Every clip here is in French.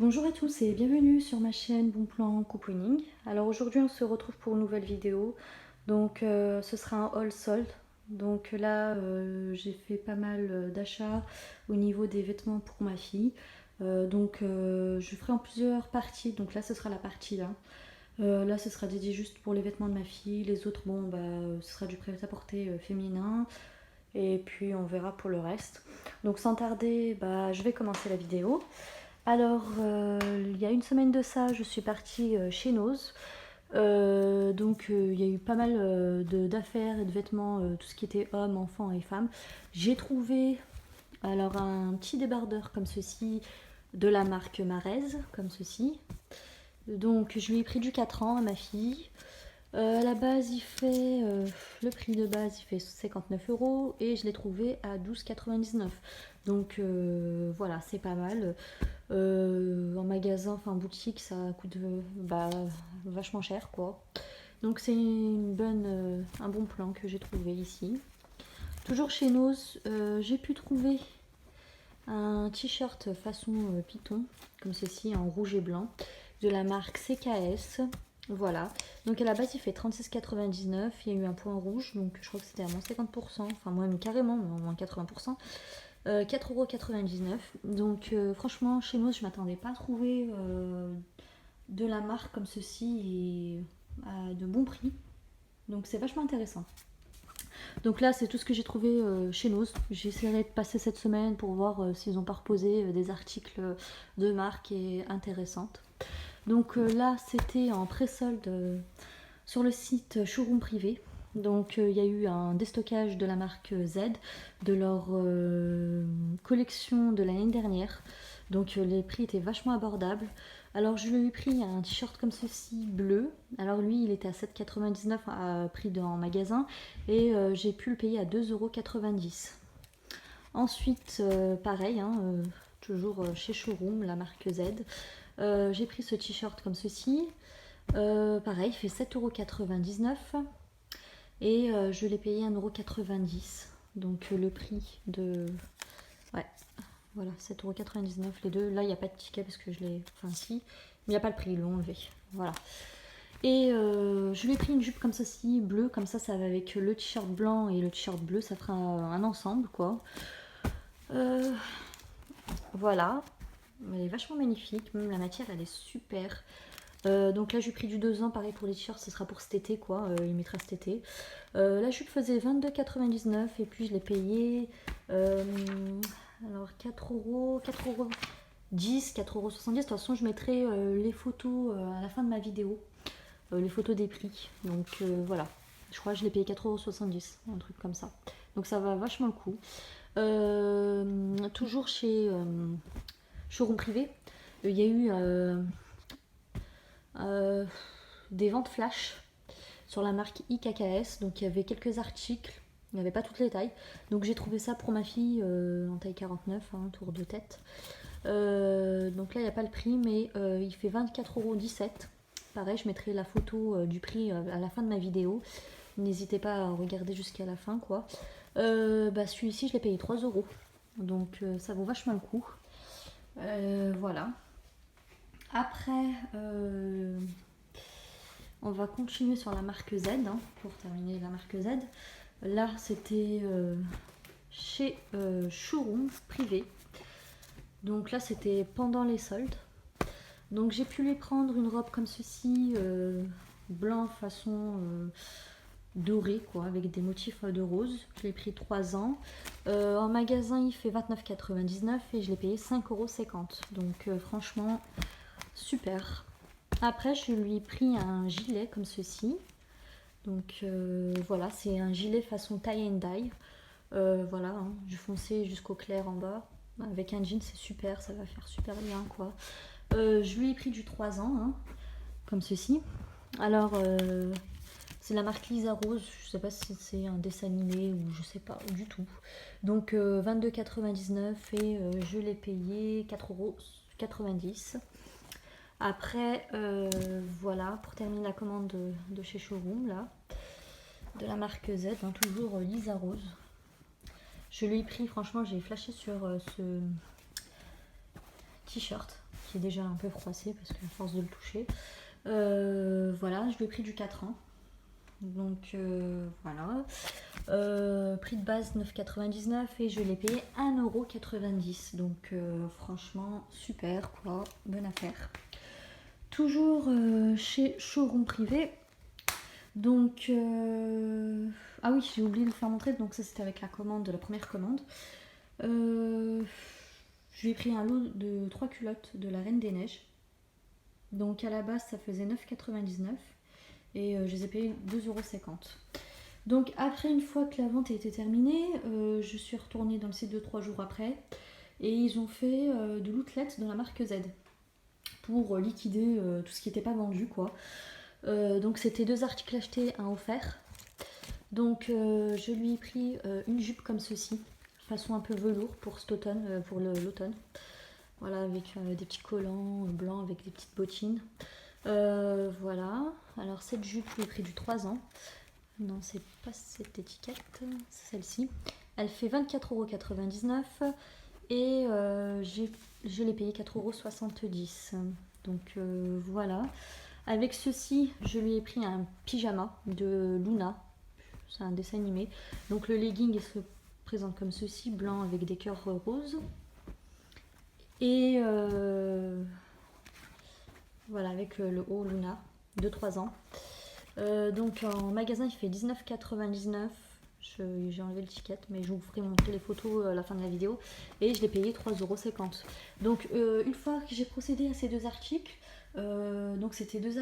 Bonjour à tous et bienvenue sur ma chaîne Bon Plan Coupe Winning. Alors aujourd'hui on se retrouve pour une nouvelle vidéo. Donc ce sera un haul solde. Donc là j'ai fait pas mal d'achats au niveau des vêtements pour ma fille. Je ferai en plusieurs parties. Donc là ce sera la partie là. Là ce sera dédié juste pour les vêtements de ma fille. Les autres ce sera du prêt-à-porter féminin. Et puis on verra pour le reste. Donc sans tarder, je vais commencer la vidéo. Alors, il y a une semaine de ça, je suis partie chez Nose. Il y a eu pas mal d'affaires et de vêtements, tout ce qui était hommes, enfants et femmes. J'ai trouvé alors un petit débardeur comme ceci de la marque Marez, comme ceci. Donc, je lui ai pris du 4 ans à ma fille. À la base, le prix de base, il fait 59 € et je l'ai trouvé à 12,99 €. Donc voilà, c'est pas mal. En magasin, enfin en boutique, ça coûte vachement cher quoi. Donc c'est un bon plan que j'ai trouvé ici. Toujours chez Nose, j'ai pu trouver un t-shirt façon python, comme ceci en rouge et blanc, de la marque CKS. Voilà, donc à la base il fait 36,99 €, il y a eu un point rouge, donc je crois que c'était à moins 50%, enfin moins carrément, moins 80%. 4,99 €. Donc franchement, chez nous, je m'attendais pas à trouver de la marque comme ceci et à de bons prix. Donc c'est vachement intéressant. Donc là, c'est tout ce que j'ai trouvé chez nous. J'essaierai de passer cette semaine pour voir s'ils n'ont pas reposé des articles de marque et intéressantes. Donc là, c'était en pré-solde sur le site Showroom Privé. Donc il y a eu un déstockage de la marque Z, de leur collection de l'année dernière. Donc les prix étaient vachement abordables. Alors je lui ai pris un t-shirt comme ceci bleu. Alors lui il était à 7,99 € à prix en magasin et j'ai pu le payer à 2,90 €. Ensuite pareil, toujours chez Showroom, la marque Z. J'ai pris ce t-shirt comme ceci. Pareil, il fait 7,99 € et je l'ai payé 1,90 €. Donc le prix de... Ouais, voilà, 7,99 € les deux. Là, il n'y a pas de ticket parce que je l'ai... Enfin si, mais il n'y a pas le prix, ils l'ont enlevé. Voilà. Et je lui ai pris une jupe comme ceci, bleue, comme ça va avec le t-shirt blanc et le t-shirt bleu, ça fera un ensemble quoi. Voilà, elle est vachement magnifique, même la matière elle est super. Donc là j'ai pris du 2 ans, pareil pour les t-shirts, ce sera pour cet été quoi, il mettra cet été. La jupe faisait 22,99 € et puis je l'ai payé alors 4,10 €, 4,70 €. De toute façon je mettrai les photos à la fin de ma vidéo, les photos des prix. Donc voilà, je crois que je l'ai payé 4,70 €, un truc comme ça. Donc ça va vachement le coup. Toujours chez Showroom Privé, il y a eu des ventes flash sur la marque IKKS. Donc il y avait quelques articles, il n'y avait pas toutes les tailles. Donc j'ai trouvé ça pour ma fille en taille 49, tour de tête. Donc là il n'y a pas le prix, mais il fait 24,17 €. Pareil, je mettrai la photo du prix à la fin de ma vidéo. N'hésitez pas à regarder jusqu'à la fin quoi. Celui-ci je l'ai payé 3 €. Donc ça vaut vachement le coup. Voilà. Après, on va continuer sur la marque Z, pour terminer la marque Z. Là, c'était chez Showroom Privé. Donc là, c'était pendant les soldes. Donc j'ai pu lui prendre une robe comme ceci, blanc façon doré, quoi, avec des motifs de rose. Je l'ai pris 3 ans. En magasin, il fait 29,99 € et je l'ai payé 5,50 €. Donc franchement, super. Après, je lui ai pris un gilet comme ceci. Donc voilà, c'est un gilet façon tie and dye. Voilà, du foncé jusqu'au clair en bas. Avec un jean, c'est super, ça va faire super bien quoi. Je lui ai pris du 3 ans, comme ceci. Alors, c'est la marque Lisa Rose, je sais pas si c'est un dessin animé ou je sais pas du tout. Donc 22,99 € et je l'ai payé 4,90 €. Après, voilà, pour terminer la commande de chez Showroom, là, de la marque Z, toujours Lisa Rose. Je lui ai pris, franchement, j'ai flashé sur ce t-shirt qui est déjà un peu froissé parce qu'à force de le toucher. Voilà, je lui ai pris du 4 ans. Donc voilà. Prix de base 9,99 et je l'ai payé 1,90 €. Donc franchement super quoi, bonne affaire. Toujours chez Showroom Privé. Donc ah oui, j'ai oublié de vous faire montrer, donc ça c'était avec la commande, la première commande. Je lui ai pris un lot de 3 culottes de la Reine des Neiges. Donc à la base ça faisait 9,99 et je les ai payés 2,50 €. Donc après, une fois que la vente a été terminée, je suis retournée dans le site 2-3 jours après et ils ont fait de l'outlet de la marque Z pour liquider tout ce qui n'était pas vendu quoi. Donc c'était 2 articles achetés, un offert. Donc je lui ai pris une jupe comme ceci, façon un peu velours pour cet automne, pour l'automne. Voilà, avec des petits collants blancs avec des petites bottines. Voilà, alors cette jupe, je lui ai pris du 3 ans. Non, c'est pas cette étiquette, c'est celle-ci. Elle fait 24,99 € et je l'ai payé 4,70 €. Donc voilà. Avec ceci, je lui ai pris un pyjama de Luna. C'est un dessin animé. Donc le legging il se présente comme ceci, blanc avec des cœurs roses. Et voilà, avec le haut Luna de 3 ans. Donc en magasin il fait 19,99 €. J'ai enlevé l'étiquette, mais je vous ferai montrer les photos à la fin de la vidéo. Et je l'ai payé 3,50 €. Donc une fois que j'ai procédé à ces 2 articles, donc c'était 2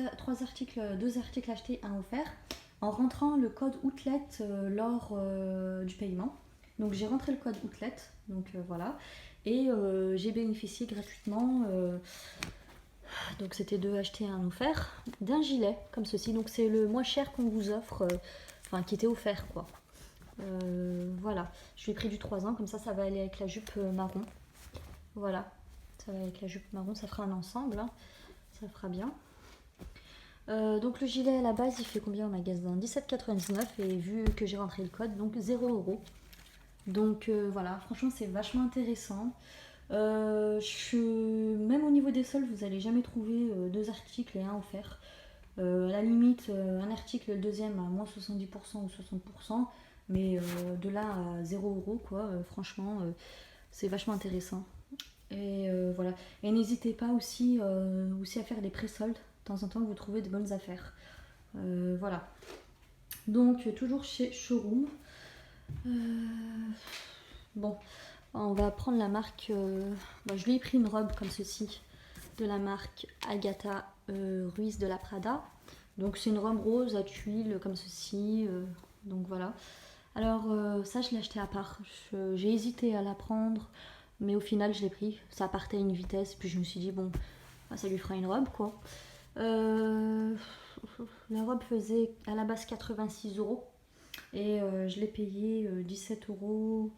articles achetés, un offert. En rentrant le code Outlet lors du paiement. Donc j'ai rentré le code Outlet, donc voilà. Et j'ai bénéficié gratuitement, donc c'était 2 achetés, un offert, d'un gilet comme ceci. Donc c'est le moins cher qu'on vous offre, enfin qui était offert quoi. Voilà, je lui ai pris du 3 ans, comme ça va aller avec la jupe marron. Voilà, ça va avec la jupe marron, ça fera un ensemble, hein. Ça fera bien. Donc le gilet à la base il fait combien au magasin? 17,99 € et vu que j'ai rentré le code, donc 0 €. Donc voilà, franchement c'est vachement intéressant. Même au niveau des soldes, vous n'allez jamais trouver 2 articles et un offert. À la limite, un article, le deuxième à moins 70% ou 60%, mais de là à 0 € quoi, franchement c'est vachement intéressant. Et voilà. Et n'hésitez pas aussi à faire des pré-soldes de temps en temps que vous trouvez de bonnes affaires. Voilà. Donc toujours chez Showroom. Bon, on va prendre la marque. Je lui ai pris une robe comme ceci de la marque Agatha Ruiz de la Prada. Donc c'est une robe rose à tuiles comme ceci. Donc voilà. Alors ça je l'ai acheté à part. J'ai hésité à la prendre, mais au final je l'ai pris. Ça partait à une vitesse, puis je me suis dit bon, ça lui fera une robe quoi. La robe faisait à la base 86 € et je l'ai payé 17,90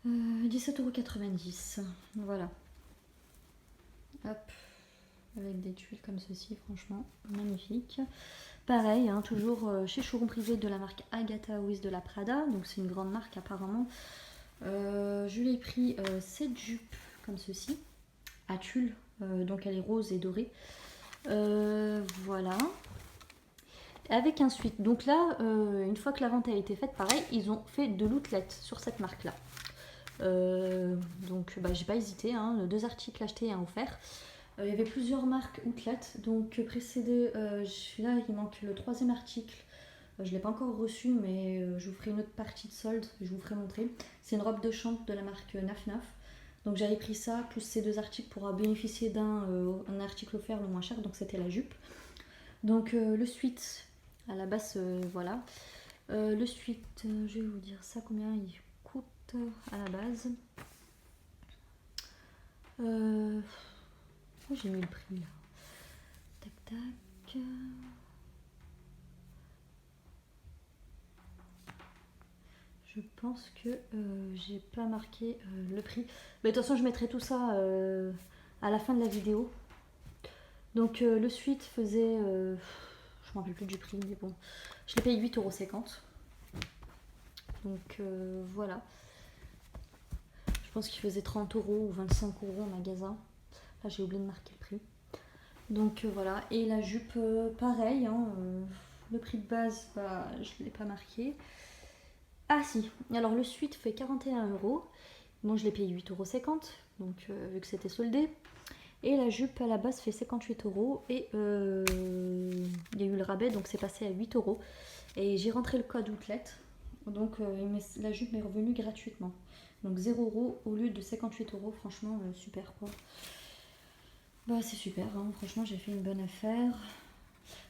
€. Voilà. Hop, avec des tuiles comme ceci, franchement magnifique. Pareil, hein, toujours chez Showroom Privé de la marque Agatha Ruiz de la Prada, donc c'est une grande marque apparemment. Je lui ai pris cette jupe comme ceci, à tulle, donc elle est rose et dorée. Voilà. Avec un sweat. Donc là, une fois que la vente a été faite, pareil, ils ont fait de l'outlet sur cette marque-là. Donc j'ai pas hésité, hein, 2 articles achetés et un offert. Il y avait plusieurs marques outlet, donc précédé, là il manque le 3e article. Je ne l'ai pas encore reçu, mais je vous ferai une autre partie de solde, je vous ferai montrer. C'est une robe de chambre de la marque Naf Naf. Donc j'avais pris ça, plus ces 2 articles pour bénéficier d'un article offert le moins cher, donc c'était la jupe. Donc le sweat, à la base, voilà. Le sweat, je vais vous dire ça, combien il coûte à la base. Oh, j'ai mis le prix là. Tac tac. Je pense que j'ai pas marqué le prix. Mais de toute façon, je mettrai tout ça à la fin de la vidéo. Donc le suite faisait... je me rappelle plus du prix, mais bon. Je l'ai payé 8,50 €. Donc voilà. Je pense qu'il faisait 30 € ou 25 € en magasin. Ah, j'ai oublié de marquer le prix. Donc voilà, et la jupe pareil, hein, le prix de base, bah, je ne l'ai pas marqué. Ah si, alors le suite fait 41 €. Moi je l'ai payé 8,50 €, donc vu que c'était soldé. Et la jupe à la base fait 58 € et il y a eu le rabais, donc c'est passé à 8 €. Et j'ai rentré le code outlet, donc la jupe m'est revenue gratuitement. Donc 0 € au lieu de 58 €, franchement super quoi. Bah c'est super, hein. Franchement j'ai fait une bonne affaire.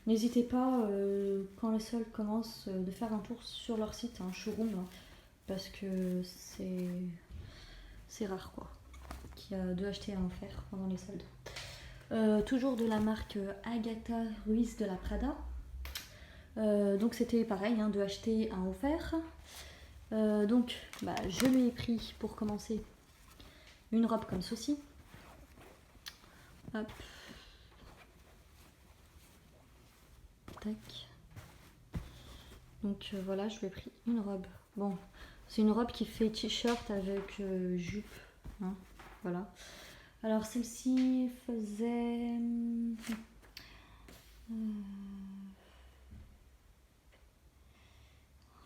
N'hésitez pas quand les soldes commencent de faire un tour sur leur site, un showroom, hein, parce que c'est rare quoi, qu'il y a de acheter à en faire pendant les soldes. Toujours de la marque Agatha Ruiz de la Prada. Donc c'était pareil, hein, de acheter un offert. Donc bah, je lui ai pris pour commencer une robe comme ceci. Hop. Tac. Donc voilà, je lui ai pris une robe. Bon, c'est une robe qui fait t-shirt avec jupe. Hein, voilà. Alors celle-ci faisait...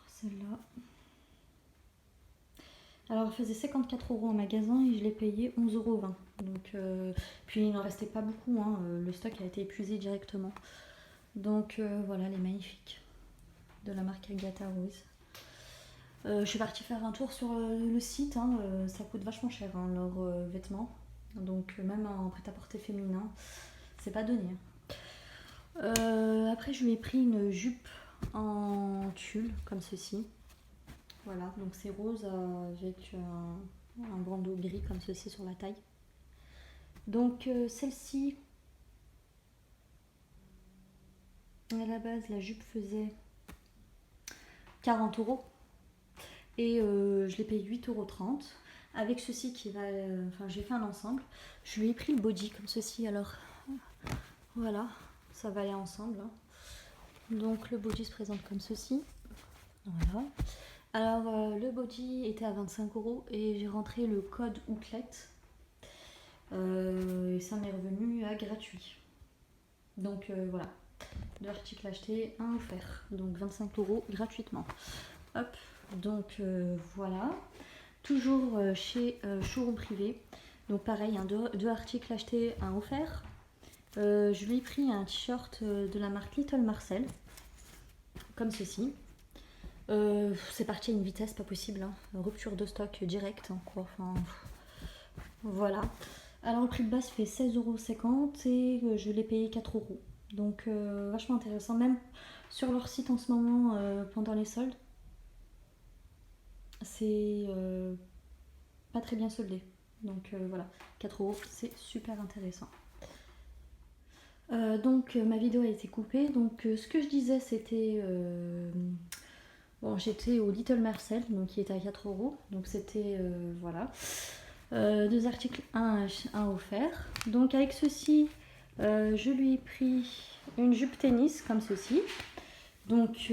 celle-là. Alors elle faisait 54 € en magasin et je l'ai payé 11,20 €. Donc, puis il n'en restait pas beaucoup, hein, le stock a été épuisé directement. Donc voilà, elle est magnifique. De la marque Agatha Ruiz. Je suis partie faire un tour sur le site, hein, ça coûte vachement cher hein, leurs vêtements. Donc même en prêt-à-porter féminin, c'est pas donné. Après je lui ai pris une jupe en tulle comme ceci. Voilà, donc c'est rose avec un bandeau gris comme ceci sur la taille. Donc celle-ci, à la base la jupe faisait 40 € et je l'ai payé 8,30 € avec ceci qui va... Enfin j'ai fait un ensemble, je lui ai pris le body comme ceci, alors voilà, ça va aller ensemble. Hein. Donc le body se présente comme ceci, voilà. Alors le body était à 25 € et j'ai rentré le code outlet et ça m'est revenu à gratuit. Donc voilà, 2 articles achetés, 1 offert, donc 25 € gratuitement. Hop, donc voilà, toujours chez Showroom Privé. Donc pareil, hein, 2 articles achetés, 1 offert. Je lui ai pris un t-shirt de la marque Little Marcel, comme ceci. C'est parti à une vitesse pas possible, hein. Rupture de stock direct, hein, quoi. Enfin, voilà. Alors le prix de base fait 16,50 € et je l'ai payé 4 €. Donc vachement intéressant, même sur leur site en ce moment pendant les soldes. C'est pas très bien soldé. Donc voilà, 4 € c'est super intéressant. Donc ma vidéo a été coupée. Donc ce que je disais c'était... bon, j'étais au Little Marcel, donc qui était à 4 €. Donc c'était... voilà. 2 articles, un offert. Donc avec ceci, je lui ai pris une jupe tennis comme ceci. Donc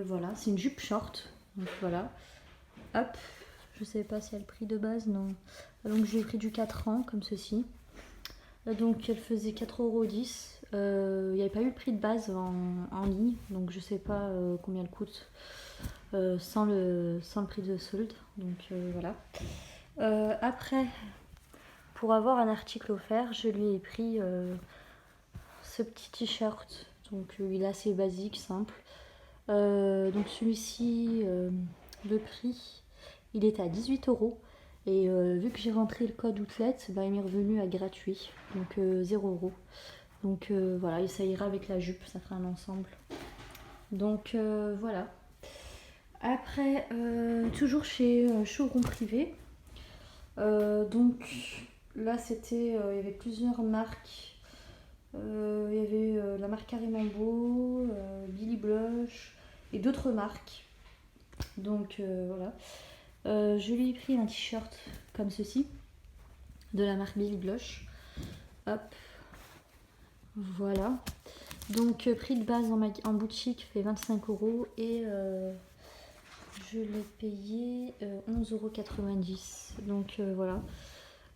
voilà, c'est une jupe short. Donc voilà. Hop, je sais pas si elle a le prix de base, non. Donc j'ai pris du 4 ans comme ceci. Donc elle faisait 4,10 €. Il n'y avait pas eu le prix de base en ligne, donc je sais pas combien elle coûte sans le prix de solde. Donc voilà. Après, pour avoir un article offert, je lui ai pris ce petit t-shirt. Donc il est assez basique, simple. Donc celui-ci, le prix, il était à 18 €. Et vu que j'ai rentré le code outlet, bah, il m'est revenu à gratuit. Donc 0 €. Donc voilà, et ça ira avec la jupe, ça fera un ensemble. Donc voilà. Après, toujours chez Showroom Privé. Donc là c'était, il y avait plusieurs marques. Il y avait la marque Carré Mambo, Billy Blush et d'autres marques. Donc voilà. Je lui ai pris un t-shirt comme ceci de la marque Billy Blush. Hop. Voilà. Donc prix de base en boutique fait 25 € et je l'ai payé 11,90 €. Donc voilà.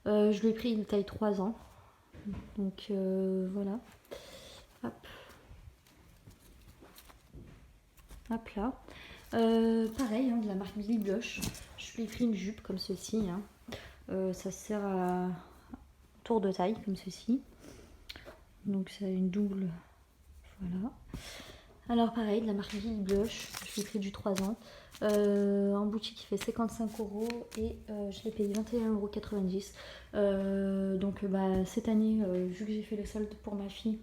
Je lui ai pris une taille 3 ans. Donc voilà. Hop. Hop là. Pareil, hein, de la marque Billy Blush. Je lui ai pris une jupe comme ceci. Hein. Ça sert à tour de taille comme ceci. Donc c'est une double. Voilà. Alors pareil, de la marque Billy Blush. Je lui ai pris du 3 ans. En boutique, il fait 55 € et je l'ai payé 21,90 €. Donc cette année, vu que j'ai fait les soldes pour ma fille,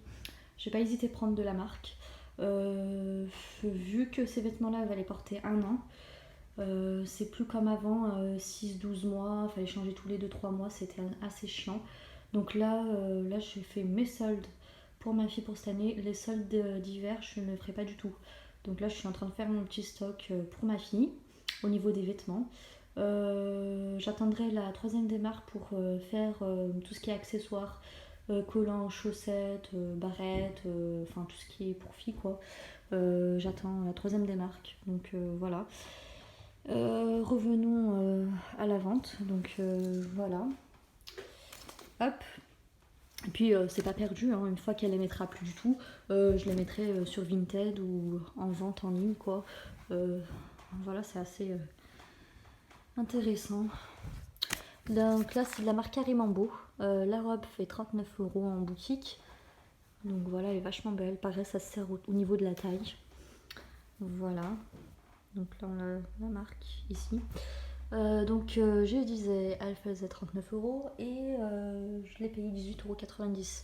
j'ai pas hésité à prendre de la marque. Vu que ces vêtements-là allaient porter 1 an, c'est plus comme avant, 6-12 mois, il fallait changer tous les 2-3 mois, c'était assez chiant. Donc là j'ai fait mes soldes pour ma fille pour cette année. Les soldes d'hiver, je ne le ferai pas du tout. Donc là, je suis en train de faire mon petit stock pour ma fille au niveau des vêtements. J'attendrai la 3e démarre pour faire tout ce qui est accessoires, collants, chaussettes, barrettes, enfin tout ce qui est pour filles quoi. J'attends la 3e démarque. Donc voilà. Revenons à la vente. Donc voilà. Hop. Et puis c'est pas perdu, hein. Une fois qu'elle les mettra plus du tout, je les mettrai sur Vinted ou en vente en ligne quoi. Voilà, c'est assez intéressant. Donc là c'est de la marque Karimambo. La robe fait 39 € en boutique. Donc voilà, elle est vachement belle. Pareil, ça se sert au niveau de la taille. Voilà. Donc là on a la marque ici. Donc je disais, elle faisait 39 € et je l'ai payé 18,90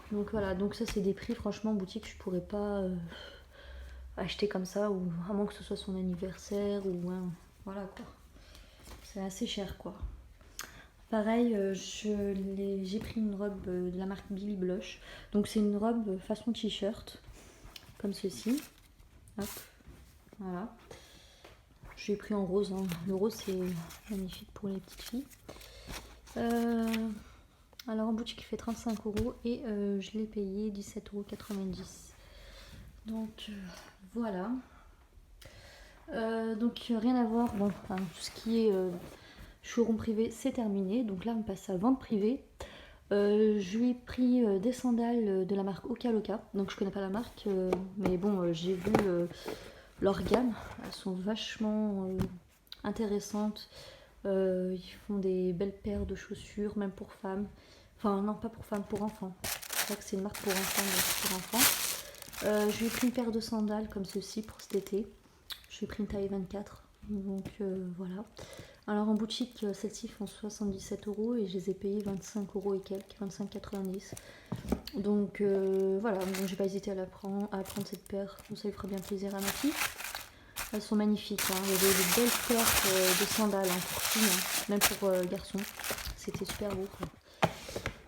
€. Donc voilà, donc ça c'est des prix franchement en boutique je pourrais pas acheter comme ça, ou à moins que ce soit son anniversaire ou voilà quoi. C'est assez cher quoi. Pareil, j'ai pris une robe de la marque Billy Blush. Donc c'est une robe façon t-shirt, comme ceci. Hop, voilà. Je l'ai pris en rose, hein. Le rose c'est magnifique pour les petites filles. Alors en boutique il fait 35 € et je l'ai payé 17,90 €. Donc voilà. Donc rien à voir, bon, enfin, tout ce qui est showroom privé c'est terminé. Donc là on passe à vente privée. Je lui ai pris des sandales de la marque Oka Loka. Donc je connais pas la marque, mais bon j'ai vu leur gamme. Elles sont vachement intéressantes. Ils font des belles paires de chaussures, même pour femmes. Enfin non, pas pour femmes, pour enfants. C'est vrai que c'est une marque pour enfants, mais pour enfants. Je lui ai pris une paire de sandales comme ceci pour cet été. Je lui ai pris une taille 24. Donc voilà. Alors en boutique, celles-ci font 77 € et je les ai payées 25 € et quelques, 25,90 €. Donc voilà, donc j'ai pas hésité à prendre cette paire. Donc ça lui fera bien plaisir à ma fille. Elles sont magnifiques, hein. Il y avait des belles paires de sandales hein, pour filles, hein, même pour garçons. C'était super beau quoi.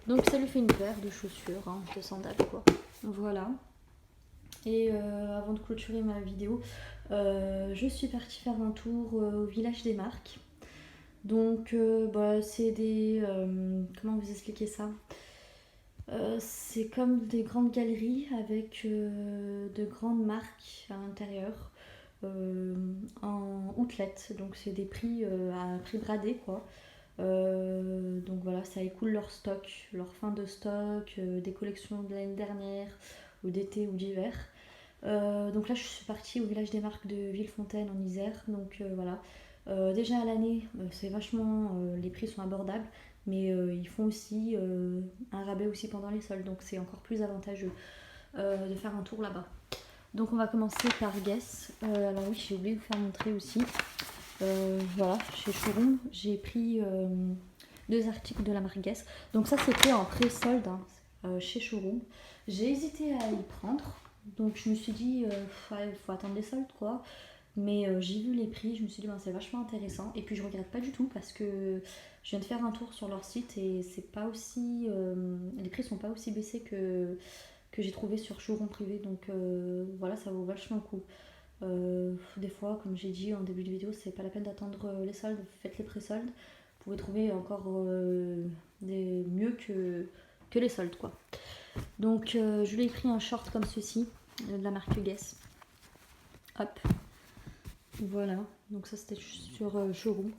Donc ça lui fait une paire de chaussures, hein, de sandales quoi. Voilà. Et avant de clôturer ma vidéo, je suis partie faire un tour au village des marques. Donc c'est des... comment vous expliquer ça? C'est comme des grandes galeries avec de grandes marques à l'intérieur en outlet. Donc c'est des prix à prix bradé quoi. Donc voilà, ça écoule leur stock, leur fin de stock, des collections de l'année dernière ou d'été ou d'hiver. Donc là je suis partie au village des marques de Villefontaine en Isère. Donc voilà. Déjà à l'année, c'est vachement, les prix sont abordables, mais ils font aussi un rabais aussi pendant les soldes, donc c'est encore plus avantageux de faire un tour là-bas. Donc on va commencer par Guess. Alors oui, j'ai oublié de vous faire montrer aussi. Voilà, chez Showroom, j'ai pris 2 articles de la marque Guess. Donc ça c'était en pré-solde hein, chez Showroom. J'ai hésité à y prendre, donc je me suis dit, il faut attendre les soldes quoi. Mais j'ai vu les prix, je me suis dit c'est vachement intéressant. Et puis je regrette pas du tout parce que je viens de faire un tour sur leur site et c'est pas aussi, les prix sont pas aussi baissés que j'ai trouvé sur Showroom privé. Donc voilà, ça vaut vachement le coup. Des fois, comme j'ai dit en début de vidéo, c'est pas la peine d'attendre les soldes, faites les pré-soldes. Vous pouvez trouver encore mieux que les soldes quoi. Donc je lui ai pris un short comme ceci, de la marque Guess. Hop. Voilà, Donc ça c'était sur Showroom.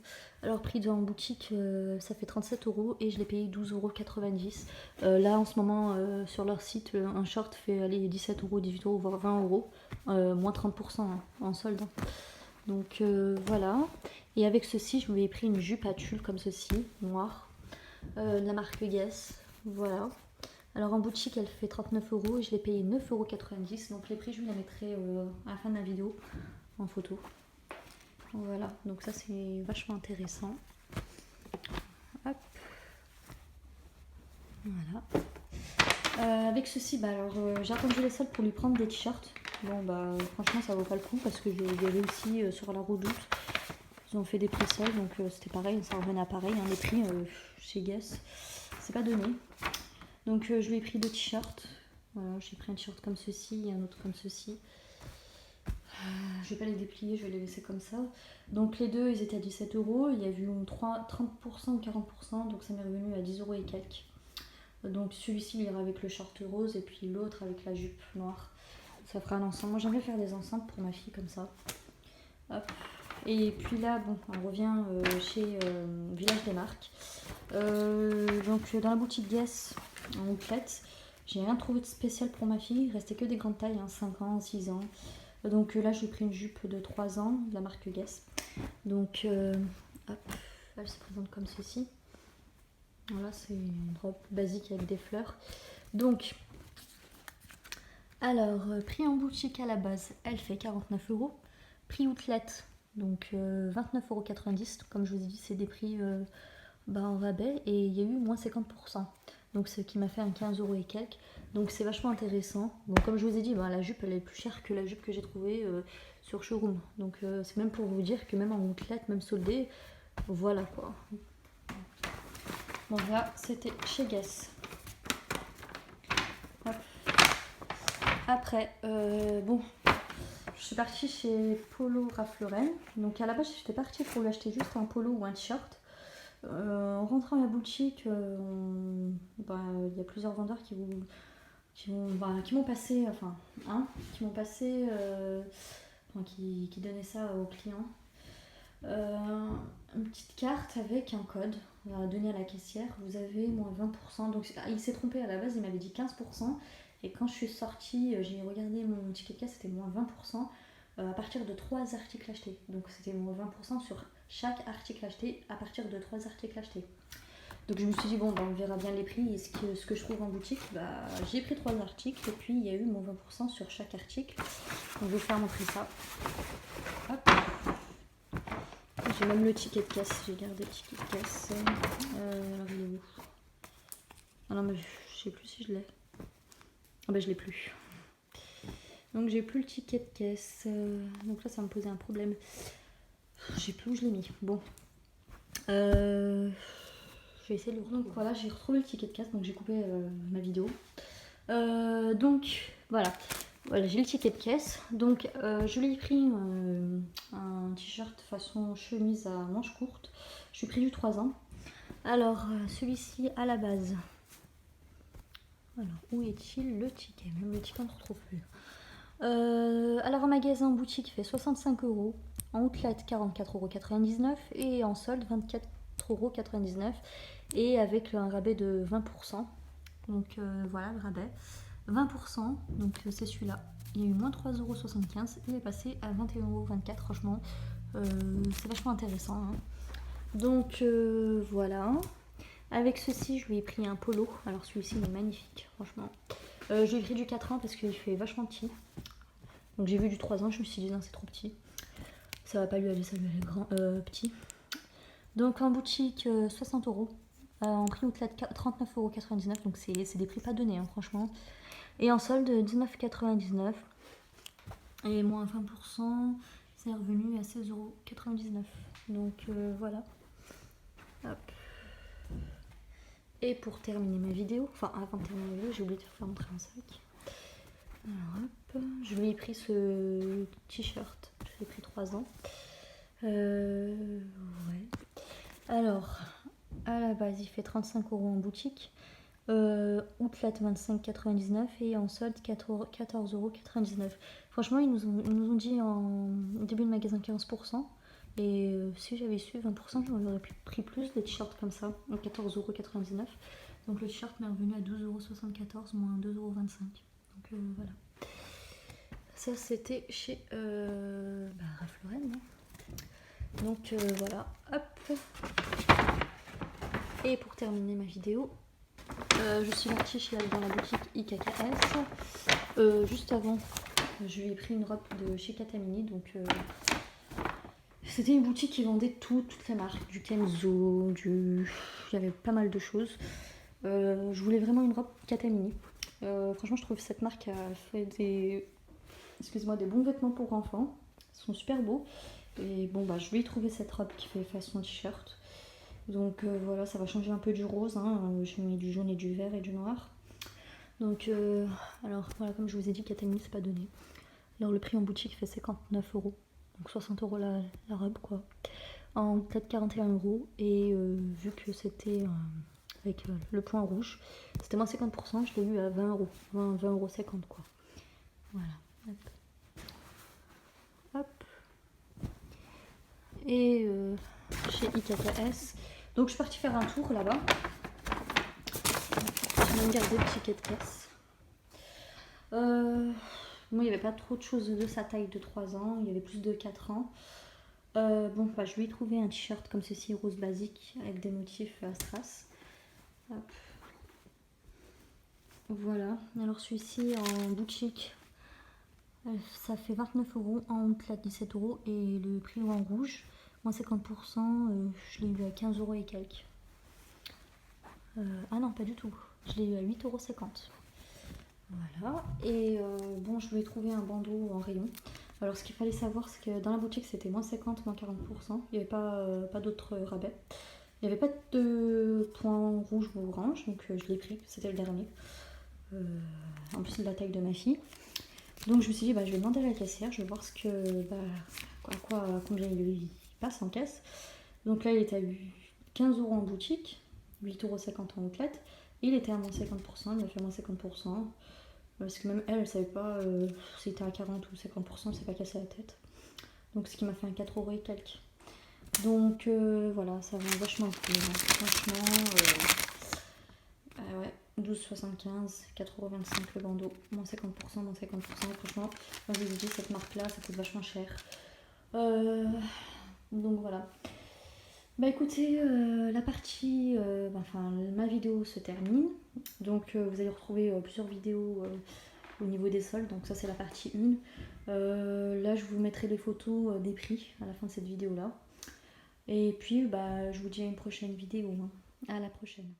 Alors prix en boutique, ça fait 37 € et je l'ai payé 12,90 €. Là en ce moment sur leur site, un short fait aller 17 €, 18 €, voire 20 €, moins 30% hein, en solde. Donc voilà. Et avec ceci, je m'avais pris une jupe à tulle comme ceci, noire, de la marque Guess. Voilà. Alors en boutique, elle fait 39 € et je l'ai payé 9,90 €. Donc les prix, je vous les mettrai à la fin de la vidéo en photo. Voilà, donc ça c'est vachement intéressant. Hop. Voilà. Avec ceci, bah alors j'ai attendu les soldes pour lui prendre des t-shirts. Bon bah franchement ça vaut pas le coup parce que j'ai réussi sur la Redoute. Ils ont fait des prix soldes donc c'était pareil, ça revenait à pareil. Hein, les prix chez Guess, c'est pas donné. Donc je lui ai pris 2 t-shirts. Voilà, j'ai pris un t-shirt comme ceci et un autre comme ceci. Je vais pas les déplier, je vais les laisser comme ça. Donc les deux, ils étaient à 17 €. Il y a eu 30% ou 40%, donc ça m'est revenu à 10 € et quelques. Donc celui-ci, il ira avec le short rose et puis l'autre avec la jupe noire. Ça fera un ensemble. Moi, j'aimerais faire des ensembles pour ma fille comme ça. Hop. Et puis là, bon, on revient chez Village des Marques. Donc dans la boutique Guess, en outlet, j'ai rien trouvé de spécial pour ma fille. Il restait que des grandes tailles, hein, 5 ans, 6 ans. Donc là, j'ai pris une jupe de 3 ans de la marque Guess. Donc, hop, elle se présente comme ceci. Voilà, c'est une robe basique avec des fleurs. Donc, alors, prix en boutique à la base, elle fait 49 €. Prix outlet, donc 29,90 €. Comme je vous ai dit, c'est des prix en rabais et il y a eu moins 50%. Donc, ce qui m'a fait un 15 € et quelques. Donc, c'est vachement intéressant. Donc, comme je vous ai dit, la jupe, elle est plus chère que la jupe que j'ai trouvée sur Showroom. Donc, c'est même pour vous dire que même en outlet, même soldé, voilà quoi. Bon, là, c'était chez Guess. Hop. Après, bon, je suis partie chez Polo Ralph Lauren. Donc, à la base, j'étais partie pour lui acheter juste un polo ou un t-shirt. En rentrant à la boutique, il y a plusieurs vendeurs qui m'ont passé, qui donnaient ça aux clients. Une petite carte avec un code à donner à la caissière. Vous avez moins 20%. Donc il s'est trompé à la base, il m'avait dit 15%. Et quand je suis sortie, j'ai regardé mon ticket de caisse, c'était moins 20% à partir de 3 articles achetés. Donc c'était moins 20% sur chaque article acheté à partir de 3 articles achetés. Donc je me suis dit, bon, on verra bien les prix et ce que je trouve en boutique. J'ai pris 3 articles et puis il y a eu moins 20% sur chaque article. Donc je vais vous faire montrer ça. Hop. J'ai même le ticket de caisse, j'ai gardé le ticket de caisse. Alors il est où? Ah non mais je sais plus si je l'ai. Ah bah je l'ai plus. Donc j'ai plus le ticket de caisse. Donc là ça me posait un problème. Je sais plus où je l'ai mis. Bon. Je vais essayer de le retrouver. Donc voilà, j'ai retrouvé le ticket de caisse, donc j'ai coupé ma vidéo. Donc voilà. Voilà, j'ai le ticket de caisse. Donc je lui ai pris un t-shirt façon chemise à manches courtes. Je lui ai pris du 3 ans. Alors celui-ci à la base. Alors où est-il le ticket? Même le ticket on ne retrouve plus. Alors en magasin, en boutique, il fait 65 €. En outlet, 44,99 € et en solde, 24,99 € et avec un rabais de 20%. Donc voilà le rabais. 20%, donc c'est celui-là. Il y a eu moins 3,75 €, il est passé à 21,24 €. Franchement, c'est vachement intéressant. Hein. Donc voilà. Avec ceci, je lui ai pris un polo. Alors celui-ci, il est magnifique, franchement. Je lui ai pris du 4 ans parce qu'il fait vachement petit. Donc j'ai vu du 3 ans, je me suis dit non, c'est trop petit. Ça va pas lui aller, ça lui aller grand, petit. Donc en boutique, 60 €. En prix outlet, 39,99 €. Donc c'est des prix pas donnés, hein, franchement. Et en solde, 19,99 €. Et moins 20%, c'est revenu à 16,99 €. Donc voilà. Hop. Et pour terminer ma vidéo, enfin avant de terminer ma vidéo, j'ai oublié de faire montrer un sac. Alors hop, je lui ai pris ce t-shirt, je l'ai pris 3 ans. Ouais. Alors, à la base, il fait 35 € en boutique. Outlet 25,99 € et en solde 14,99 €. Franchement, ils nous ont dit en début de magasin 15%. Et si j'avais su 20%, j'en aurais pris plus des t-shirts comme ça, à 14,99 €. Donc le t-shirt m'est revenu à 12,74 € moins 2,25 €. Donc voilà. Ça c'était chez Ralph Lauren. Hein. Donc voilà, hop. Et pour terminer ma vidéo, je suis partie dans la boutique IKKS. Juste avant, je lui ai pris une robe de chez Katamini. Donc c'était une boutique qui vendait toutes les marques, du Kenzo, il y avait pas mal de choses. Je voulais vraiment une robe Katamini. Franchement, je trouve que cette marque a fait des bons vêtements pour enfants. Ils sont super beaux. Et bon, bah, je vais y trouver cette robe qui fait façon t-shirt. Donc voilà, ça va changer un peu du rose. Hein. J'ai mis du jaune et du vert et du noir. Donc, alors voilà, comme je vous ai dit, Katamini, c'est pas donné. Alors, le prix en boutique fait 59 €. Donc 60 € la robe, quoi. En peut-être 41 €. Et vu que c'était avec le point rouge, c'était moins 50%, je l'ai eu à 20 €. 20,50 € quoi. Voilà. Hop. Hop. Et chez IKKS. Donc je suis partie faire un tour là-bas. J'ai même gardé le ticket de caisse. Moi, il n'y avait pas trop de choses de sa taille de 3 ans, il y avait plus de 4 ans. Bon, bah, je lui ai trouvé un t-shirt comme ceci, rose basique, avec des motifs à strass. Hop. Voilà, alors celui-ci en boutique, ça fait 29 €, en outlet 17 € et le prix en rouge, moins 50%, je l'ai eu à 15 € et quelques. Ah non, pas du tout, je l'ai eu à 8,50 €. Voilà, et bon, je lui ai trouvé un bandeau en rayon. Alors, ce qu'il fallait savoir, c'est que dans la boutique, c'était moins 50, moins 40%. Il n'y avait pas d'autres rabais. Il n'y avait pas de point rouge ou orange, donc je l'ai pris, c'était le dernier. En plus de la taille de ma fille. Donc, je me suis dit, bah, je vais demander à la caissière, je vais voir combien il passe en caisse. Donc là, il était à 15 € en boutique, 8,50 € en outlet. Et il était à moins 50%, il m'a fait moins 50%. Parce que même elle ne savait pas si c'était à 40 ou 50%, c'est pas cassé la tête. Donc ce qui m'a fait un 4 € et quelques. Donc voilà, ça va vachement cool. Hein. Franchement, ouais, 12,75, 4,25 € le bandeau, moins 50%, moins 50%. Franchement, moi je vous ai dit, cette marque-là, ça coûte vachement cher. Donc voilà. Bah écoutez, la partie, ma vidéo se termine. Donc vous allez retrouver plusieurs vidéos au niveau des soldes. Donc ça c'est la partie 1. Là je vous mettrai les photos des prix à la fin de cette vidéo là. Et puis bah je vous dis à une prochaine vidéo. Hein. À la prochaine.